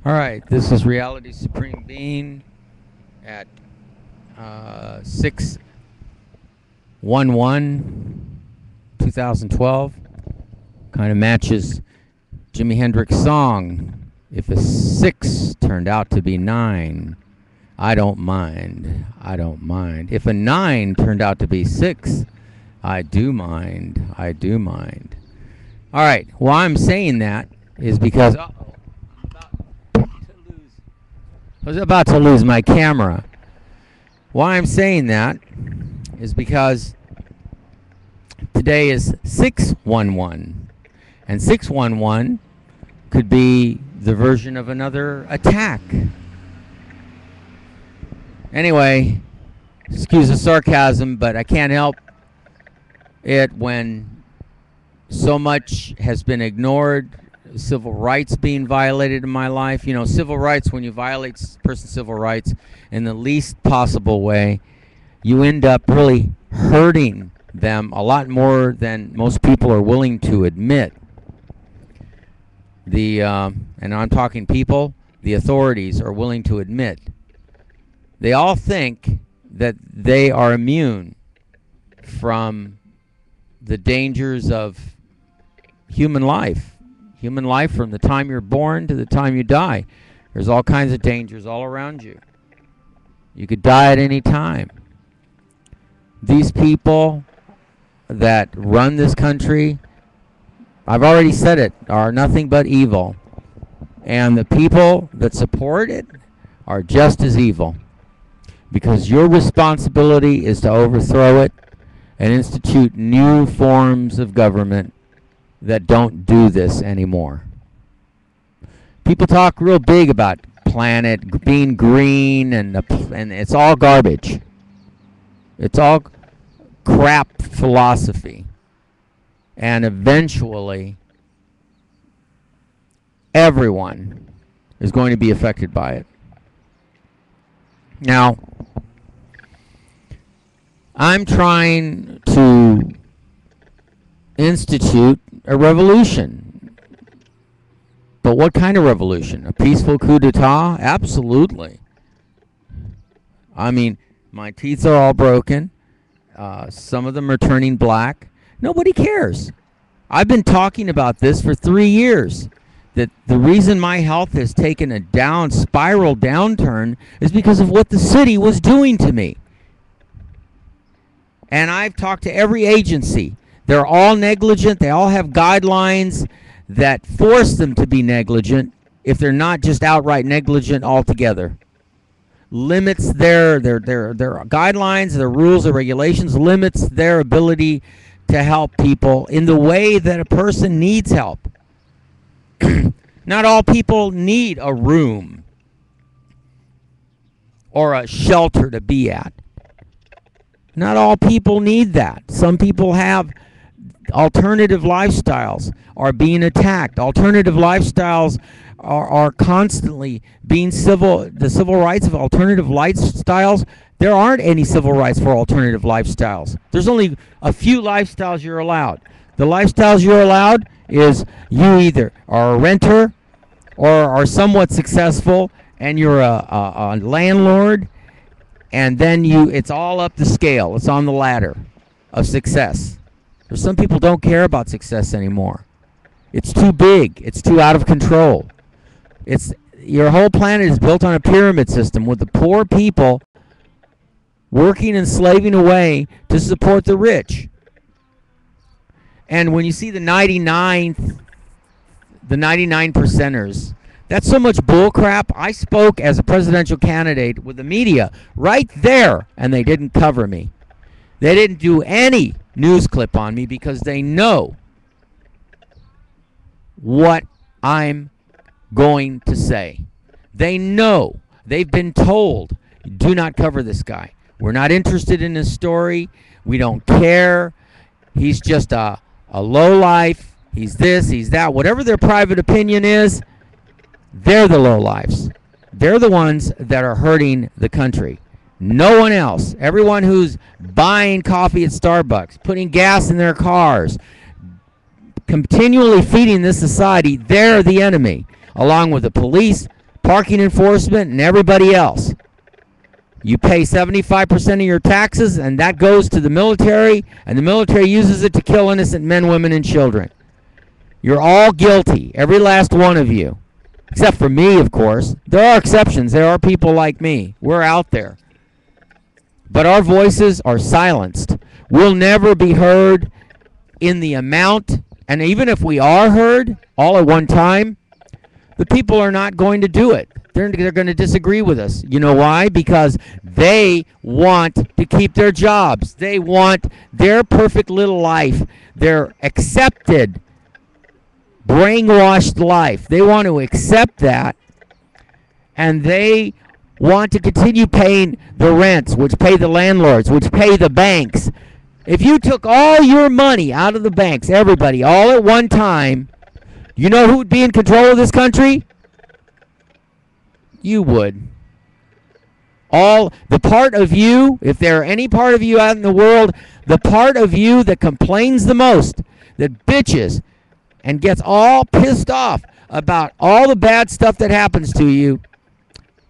All right, this is Reality Supreme Being at 6/11/2012. Kind of matches Jimi Hendrix's song, If a 6 turned out to be 9, I don't mind, I don't mind. If a 9 turned out to be 6, I do mind, I do mind. All right, why I'm saying that is because I was about to lose my camera. Why I'm saying that is because today is 6/11, and 6/11 could be the version of another attack. Anyway, excuse the sarcasm, but I can't help it when so much has been ignored. Civil rights being violated in my life. You know, civil rights, when you violate person's civil rights in the least possible way, you end up really hurting them a lot more than most people are willing to admit. And I'm talking people, the authorities are willing to admit. They all think that they are immune from the dangers of human life. Human life from the time you're born to the time you die. There's all kinds of dangers all around you. You could die at any time. These people that run this country, I've already said it, are nothing but evil. And the people that support it are just as evil. Because your responsibility is to overthrow it and institute new forms of government that don't do this anymore. People talk real big about planet being green, and it's all garbage. It's all crap philosophy. And eventually, everyone is going to be affected by it. Now, I'm trying to institute a revolution. But what kind of revolution? A peaceful coup d'etat? Absolutely. I mean, my teeth are all broken. Some of them are turning black. Nobody cares. I've been talking about this for 3 years. That the reason my health has taken a spiral downturn is because of what the city was doing to me. And I've talked to every agency. They're all negligent. They all have guidelines that force them to be negligent if they're not just outright negligent altogether. Limits their guidelines, their rules, their regulations, limits their ability to help people in the way that a person needs help. Not all people need a room or a shelter to be at. Not all people need that. Some people have alternative lifestyles, are being attacked. Alternative lifestyles are constantly being the civil rights of alternative lifestyles. There aren't any civil rights for alternative lifestyles. There's only a few lifestyles you're allowed. The lifestyles you're allowed is you either are a renter or are somewhat successful and you're a landlord, and then it's all up the scale. It's on the ladder of success. There's some people don't care about success anymore. It's too big. It's too out of control. Your whole planet is built on a pyramid system with the poor people working and slaving away to support the rich. And when you see the 99 percenters, that's so much bullcrap. I spoke as a presidential candidate with the media right there, and they didn't cover me. They didn't do any news clip on me because they know what I'm going to say. They know. They've been told, do not cover this guy. We're not interested in his story. We don't care. He's just a lowlife. He's this, he's that. Whatever their private opinion is, they're the lowlifes. They're the ones that are hurting the country. No one else. Everyone who's buying coffee at Starbucks, putting gas in their cars, continually feeding this society, they're the enemy, along with the police, parking enforcement, and everybody else. You pay 75% of your taxes, and that goes to the military, and the military uses it to kill innocent men, women, and children. You're all guilty, every last one of you. Except for me, of course. There are exceptions. There are people like me. We're out there. But our voices are silenced. We'll never be heard in the amount, and even if we are heard all at one time, the people are not going to do it. They're going to disagree with us. You know why? Because they want to keep their jobs. They want their perfect little life, their accepted, brainwashed life. They want to accept that, and they want to continue paying the rents, which pay the landlords, which pay the banks. If you took all your money out of the banks, everybody, all at one time, you know who would be in control of this country? You would. All the part of you, if there are any part of you out in the world, the part of you that complains the most, that bitches and gets all pissed off about all the bad stuff that happens to you,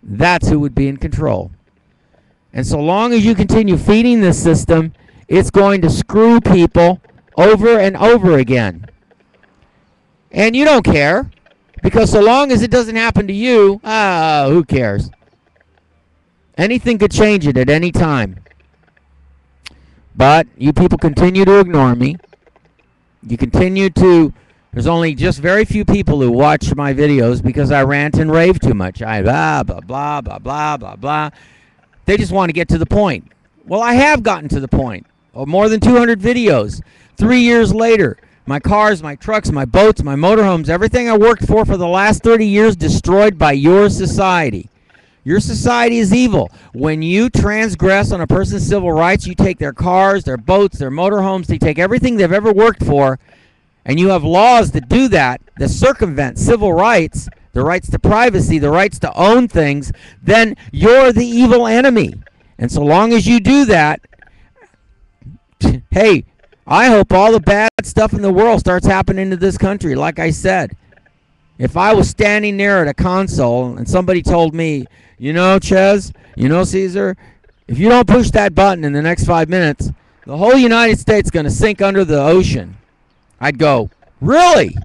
that's who would be in control. And so long as you continue feeding this system, it's going to screw people over and over again. And you don't care, because so long as it doesn't happen to you, who cares? Anything could change it at any time. But you people continue to ignore me. You continue to... There's only just very few people who watch my videos because I rant and rave too much. I blah, blah, blah, blah, blah, blah, blah. They just want to get to the point. Well, I have gotten to the point. More than 200 videos. 3 years later, my cars, my trucks, my boats, my motorhomes, everything I worked for the last 30 years destroyed by your society. Your society is evil. When you transgress on a person's civil rights, you take their cars, their boats, their motorhomes, they take everything they've ever worked for, and you have laws that do that circumvent civil rights, the rights to privacy, the rights to own things, then you're the evil enemy. And so long as you do that, hey, I hope all the bad stuff in the world starts happening to this country. Like I said, if I was standing there at a console and somebody told me, you know, Ches, you know, Caesar, if you don't push that button in the next 5 minutes, the whole United States is going to sink under the ocean. I'd go, really?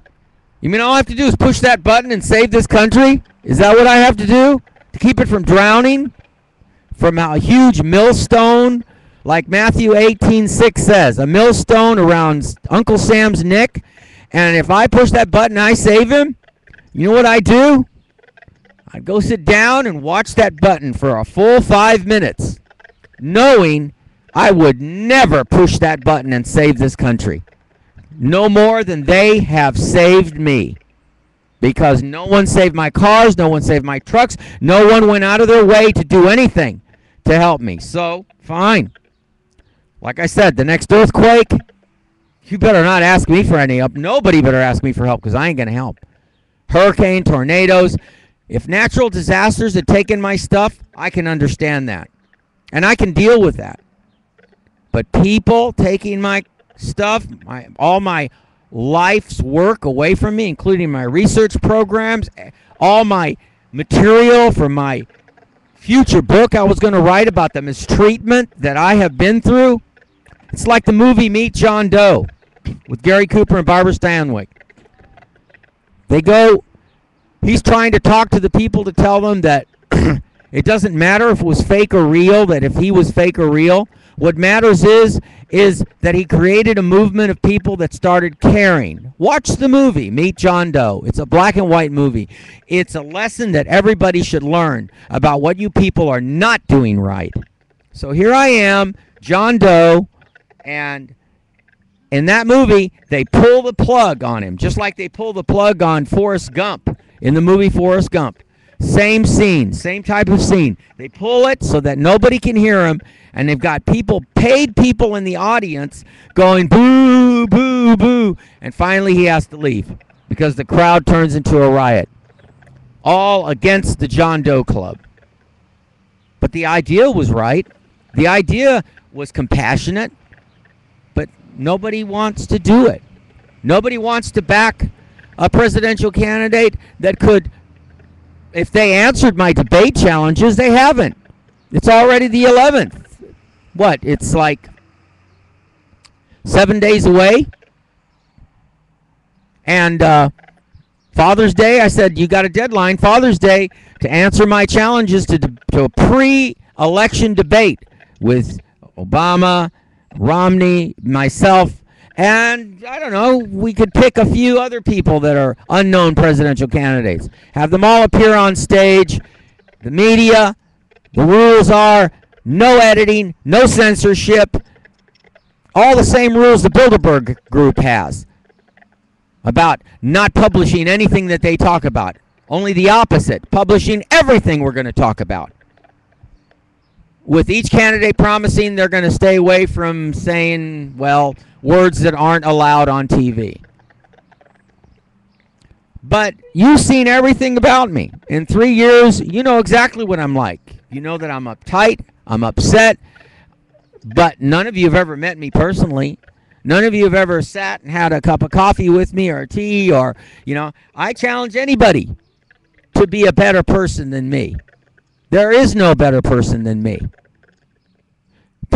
You mean all I have to do is push that button and save this country? Is that what I have to do to keep it from drowning? From a huge millstone, like Matthew 18:6 says, a millstone around Uncle Sam's neck, and if I push that button, I save him? You know what I do? I'd go sit down and watch that button for a full 5 minutes, knowing I would never push that button and save this country. No more than they have saved me. Because no one saved my cars, no one saved my trucks, no one went out of their way to do anything to help me. So, fine. Like I said, the next earthquake, you better not ask me for any help. Nobody better ask me for help, because I ain't going to help. Hurricane, tornadoes. If natural disasters had taken my stuff, I can understand that. And I can deal with that. But people taking my stuff, all my life's work away from me, including my research programs, all my material for my future book I was going to write about the mistreatment that I have been through. It's like the movie Meet John Doe with Gary Cooper and Barbara Stanwyck. They go, he's trying to talk to the people to tell them that it doesn't matter if it was fake or real, that if he was fake or real. What matters is that he created a movement of people that started caring. Watch the movie, Meet John Doe. It's a black and white movie. It's a lesson that everybody should learn about what you people are not doing right. So here I am, John Doe, and in that movie, they pull the plug on him, just like they pull the plug on Forrest Gump in the movie Forrest Gump. Same scene, same type of scene. They pull it so that nobody can hear him, and they've got people, paid people in the audience going boo, boo, boo. And finally he has to leave because the crowd turns into a riot. All against the John Doe Club. But the idea was right. The idea was compassionate, but nobody wants to do it. Nobody wants to back a presidential candidate that could if they answered my debate challenges, they haven't. It's already the 11th. What? It's like 7 days away. And Father's Day, I said, you got a deadline, Father's Day, to answer my challenges to a pre-election debate with Obama, Romney, myself, and I don't know, we could pick a few other people that are unknown presidential candidates. Have them all appear on stage. The media, the rules are no editing, no censorship, all the same rules the Bilderberg Group has about not publishing anything that they talk about. Only the opposite, publishing everything we're going to talk about. With each candidate promising they're going to stay away from saying, well, words that aren't allowed on TV. But you've seen everything about me. In 3 years, you know exactly what I'm like. You know that I'm uptight, I'm upset, but none of you have ever met me personally. None of you have ever sat and had a cup of coffee with me or tea or, I challenge anybody to be a better person than me. There is no better person than me.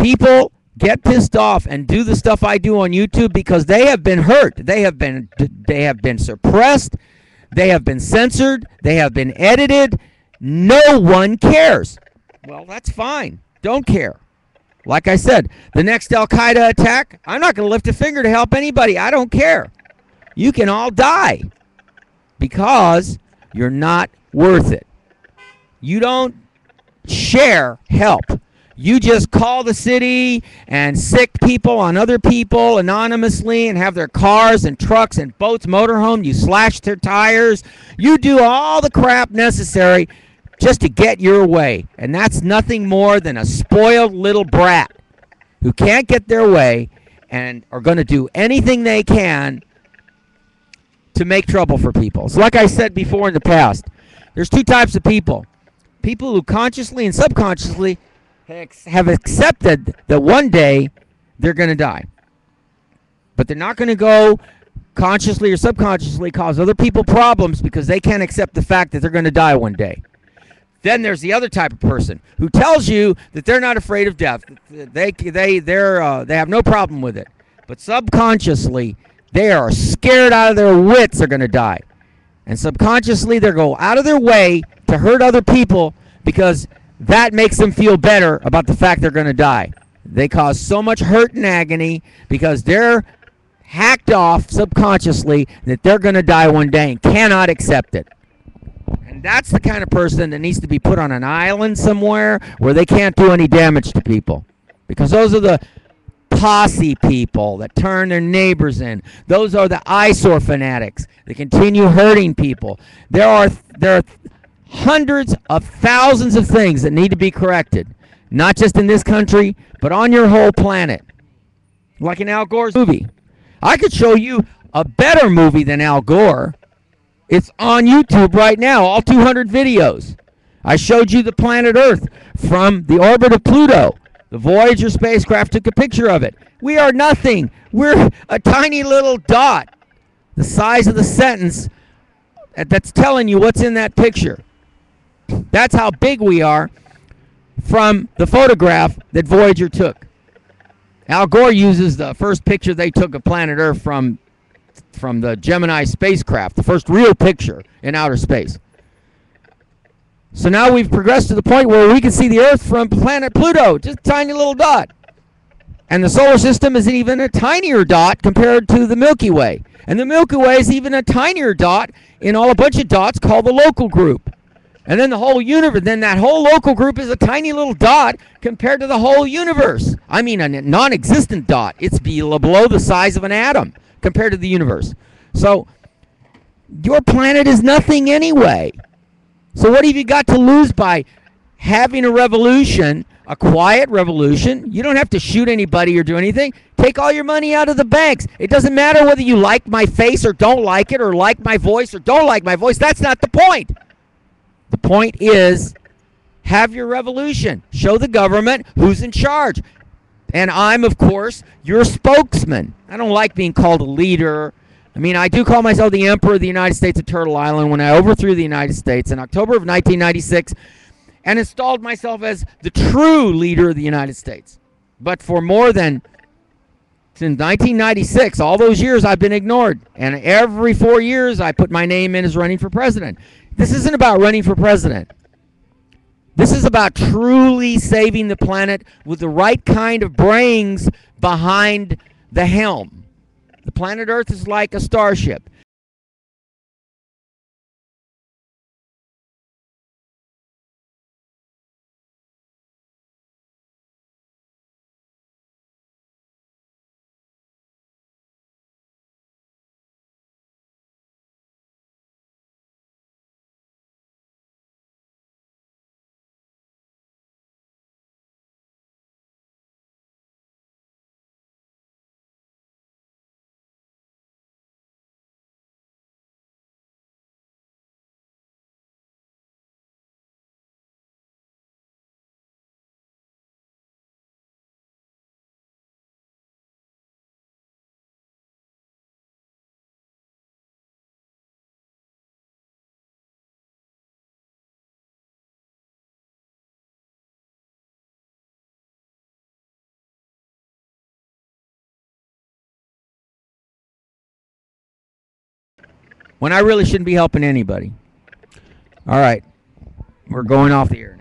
People get pissed off and do the stuff I do on YouTube because they have been hurt. They have been suppressed. They have been censored. They have been edited. No one cares. Well, that's fine. Don't care. Like I said, the next Al-Qaeda attack, I'm not going to lift a finger to help anybody. I don't care. You can all die because you're not worth it. You don't share help. You just call the city and sick people on other people anonymously and have their cars and trucks and boats, motorhome. You slash their tires. You do all the crap necessary just to get your way. And that's nothing more than a spoiled little brat who can't get their way and are going to do anything they can to make trouble for people. So like I said before in the past, there's two types of people. People who consciously and subconsciously have accepted that one day they're going to die. But they're not going to go consciously or subconsciously cause other people problems because they can't accept the fact that they're going to die one day. Then there's the other type of person who tells you that they're not afraid of death. They have no problem with it. But subconsciously, they are scared out of their wits they're going to die. And subconsciously, they go out of their way to hurt other people because that makes them feel better about the fact they're going to die. They cause so much hurt and agony because they're hacked off subconsciously that they're going to die one day and cannot accept it. And that's the kind of person that needs to be put on an island somewhere where they can't do any damage to people. Because those are the posse people that turn their neighbors in. Those are the eyesore fanatics that continue hurting people. There are hundreds of thousands of things that need to be corrected. Not just in this country, but on your whole planet. Like in Al Gore's movie. I could show you a better movie than Al Gore. It's on YouTube right now, all 200 videos. I showed you the planet Earth from the orbit of Pluto. The Voyager spacecraft took a picture of it. We are nothing. We're a tiny little dot, the size of the sentence that's telling you what's in that picture. That's how big we are from the photograph that Voyager took. Al Gore uses the first picture they took of planet Earth from the Gemini spacecraft, the first real picture in outer space. So now we've progressed to the point where we can see the Earth from planet Pluto, just a tiny little dot. And the solar system is even a tinier dot compared to the Milky Way. And the Milky Way is even a tinier dot in all a bunch of dots called the local group. And then the whole universe, then that whole local group is a tiny little dot compared to the whole universe. I mean a non-existent dot. It's below the size of an atom compared to the universe. So your planet is nothing anyway. So what have you got to lose by having a revolution, a quiet revolution? You don't have to shoot anybody or do anything. Take all your money out of the banks. It doesn't matter whether you like my face or don't like it, or like my voice or don't like my voice. That's not the point. The point is, have your revolution. Show the government who's in charge. And I'm, of course, your spokesman. I don't like being called a leader. I mean, I do call myself the Emperor of the United States of Turtle Island when I overthrew the United States in October of 1996 and installed myself as the true leader of the United States. But for more than since 1996, all those years I've been ignored. And every 4 years I put my name in as running for president. This isn't about running for president. This is about truly saving the planet with the right kind of brains behind the helm. The planet Earth is like a starship. When I really shouldn't be helping anybody. All right. We're going off the air.